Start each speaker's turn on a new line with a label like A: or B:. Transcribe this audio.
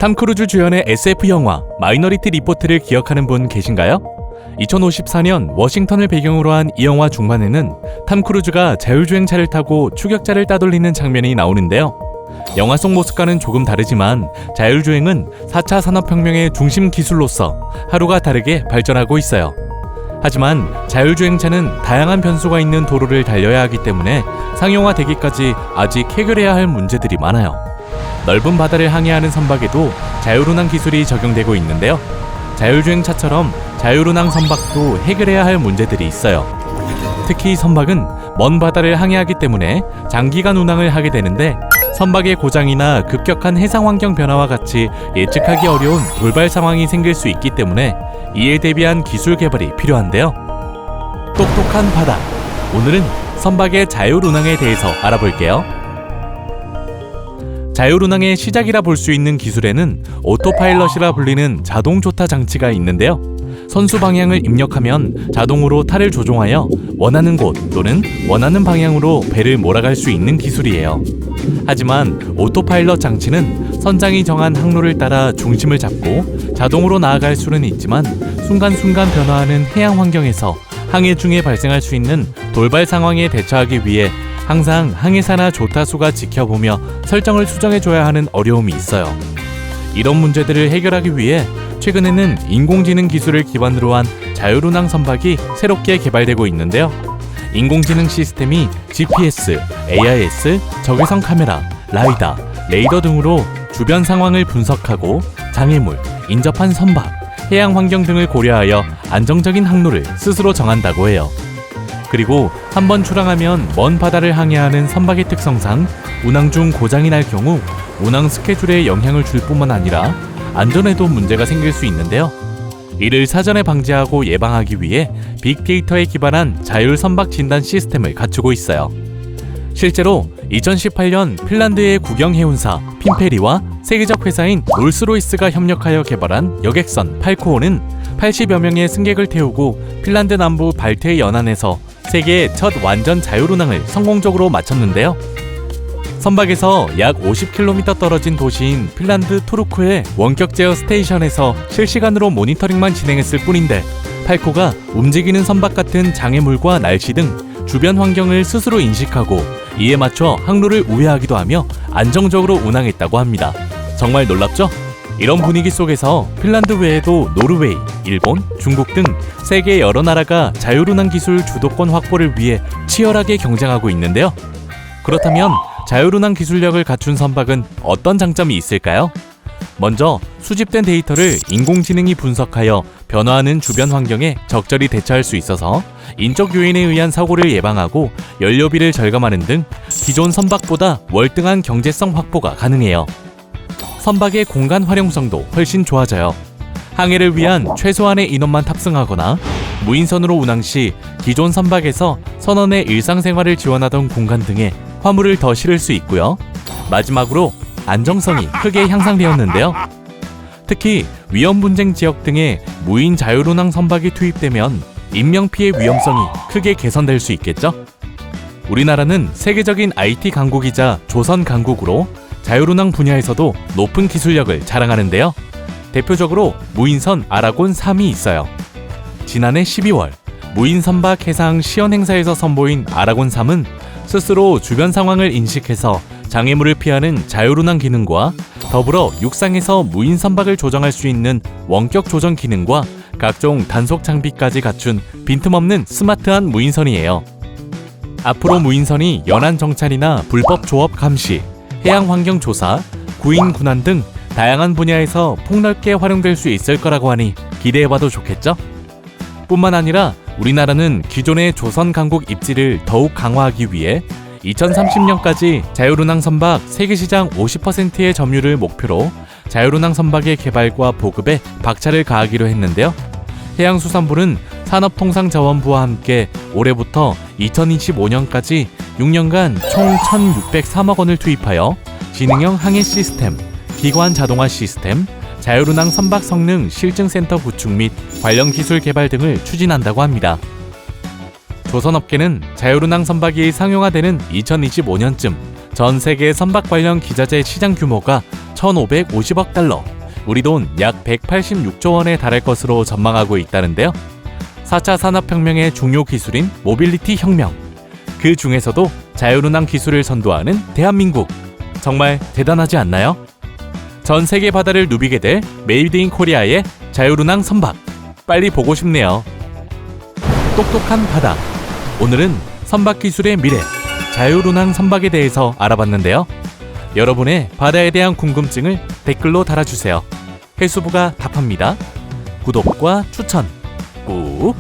A: 탐 크루즈 주연의 SF 영화 마이너리티 리포트를 기억하는 분 계신가요? 2054년 워싱턴을 배경으로 한 이 영화 중반에는 탐 크루즈가 자율주행차를 타고 추격자를 따돌리는 장면이 나오는데요. 영화 속 모습과는 조금 다르지만 자율주행은 4차 산업혁명의 중심 기술로서 하루가 다르게 발전하고 있어요. 하지만 자율주행차는 다양한 변수가 있는 도로를 달려야 하기 때문에 상용화되기까지 아직 해결해야 할 문제들이 많아요. 넓은 바다를 항해하는 선박에도 자율운항 기술이 적용되고 있는데요. 자율주행차처럼 자율운항 선박도 해결해야 할 문제들이 있어요. 특히 선박은 먼 바다를 항해하기 때문에 장기간 운항을 하게 되는데 선박의 고장이나 급격한 해상 환경 변화와 같이 예측하기 어려운 돌발 상황이 생길 수 있기 때문에 이에 대비한 기술 개발이 필요한데요. 똑똑한 바다. 오늘은 선박의 자율운항에 대해서 알아볼게요. 자율운항의 시작이라 볼 수 있는 기술에는 오토파일럿이라 불리는 자동 조타 장치가 있는데요. 선수 방향을 입력하면 자동으로 탈을 조종하여 원하는 곳 또는 원하는 방향으로 배를 몰아갈 수 있는 기술이에요. 하지만 오토파일럿 장치는 선장이 정한 항로를 따라 중심을 잡고 자동으로 나아갈 수는 있지만 순간순간 변화하는 해양 환경에서 항해 중에 발생할 수 있는 돌발 상황에 대처하기 위해 항상 항해사나 조타수가 지켜보며 설정을 수정해줘야 하는 어려움이 있어요. 이런 문제들을 해결하기 위해 최근에는 인공지능 기술을 기반으로 한 자율운항 선박이 새롭게 개발되고 있는데요. 인공지능 시스템이 GPS, AIS, 적외선 카메라, 라이다, 레이더 등으로 주변 상황을 분석하고 장애물, 인접한 선박, 해양 환경 등을 고려하여 안정적인 항로를 스스로 정한다고 해요. 그리고 한번 출항하면 먼 바다를 항해하는 선박의 특성상 운항 중 고장이 날 경우 운항 스케줄에 영향을 줄 뿐만 아니라 안전에도 문제가 생길 수 있는데요. 이를 사전에 방지하고 예방하기 위해 빅데이터에 기반한 자율 선박 진단 시스템을 갖추고 있어요. 실제로 2018년 핀란드의 국영해운사 핀페리와 세계적 회사인 롤스로이스가 협력하여 개발한 여객선 팔코호는 80여 명의 승객을 태우고 핀란드 남부 발트해 연안에서 세계의 첫 완전 자율운항을 성공적으로 마쳤는데요. 선박에서 약 50km 떨어진 도시인 핀란드 투르쿠의 원격 제어 스테이션에서 실시간으로 모니터링만 진행했을 뿐인데 팔코가 움직이는 선박 같은 장애물과 날씨 등 주변 환경을 스스로 인식하고 이에 맞춰 항로를 우회하기도 하며 안정적으로 운항했다고 합니다. 정말 놀랍죠? 이런 분위기 속에서 핀란드 외에도 노르웨이, 일본, 중국 등 세계 여러 나라가 자율운항 기술 주도권 확보를 위해 치열하게 경쟁하고 있는데요. 그렇다면 자율운항 기술력을 갖춘 선박은 어떤 장점이 있을까요? 먼저 수집된 데이터를 인공지능이 분석하여 변화하는 주변 환경에 적절히 대처할 수 있어서 인적 요인에 의한 사고를 예방하고 연료비를 절감하는 등 기존 선박보다 월등한 경제성 확보가 가능해요. 선박의 공간 활용성도 훨씬 좋아져요. 항해를 위한 최소한의 인원만 탑승하거나 무인선으로 운항 시 기존 선박에서 선원의 일상생활을 지원하던 공간 등에 화물을 더 실을 수 있고요. 마지막으로 안정성이 크게 향상되었는데요. 특히 위험 분쟁 지역 등에 무인 자율운항 선박이 투입되면 인명피해 위험성이 크게 개선될 수 있겠죠? 우리나라는 세계적인 IT 강국이자 조선 강국으로 자율운항 분야에서도 높은 기술력을 자랑하는데요. 대표적으로 무인선 아라곤 3이 있어요. 지난해 12월 무인선박 해상 시연행사에서 선보인 아라곤 3은 스스로 주변 상황을 인식해서 장애물을 피하는 자율운항 기능과 더불어 육상에서 무인 선박을 조정할 수 있는 원격 조정 기능과 각종 단속 장비까지 갖춘 빈틈없는 스마트한 무인선이에요. 앞으로 무인선이 연안 정찰이나 불법 조업 감시, 해양 환경 조사, 구인 군환 등 다양한 분야에서 폭넓게 활용될 수 있을 거라고 하니 기대해봐도 좋겠죠? 뿐만 아니라 우리나라는 기존의 조선 강국 입지를 더욱 강화하기 위해 2030년까지 자율운항 선박 세계시장 50%의 점유를 목표로 자율운항 선박의 개발과 보급에 박차를 가하기로 했는데요. 해양수산부는 산업통상자원부와 함께 올해부터 2025년까지 6년간 총 1,603억 원을 투입하여 지능형 항해 시스템, 기관 자동화 시스템, 자율운항 선박 성능 실증센터 구축 및 관련 기술 개발 등을 추진한다고 합니다. 조선업계는 자율운항 선박이 상용화되는 2025년쯤 전 세계 선박 관련 기자재 시장 규모가 1,550억 달러, 우리 돈 약 186조 원에 달할 것으로 전망하고 있다는데요. 4차 산업혁명의 중요 기술인 모빌리티 혁명. 그 중에서도 자율운항 기술을 선도하는 대한민국. 정말 대단하지 않나요? 전 세계 바다를 누비게 될 메이드 인 코리아의 자율운항 선박. 빨리 보고 싶네요. 똑똑한 바다. 오늘은 선박 기술의 미래, 자율운항 선박에 대해서 알아봤는데요. 여러분의 바다에 대한 궁금증을 댓글로 달아주세요. 해수부가 답합니다. 구독과 추천 꾹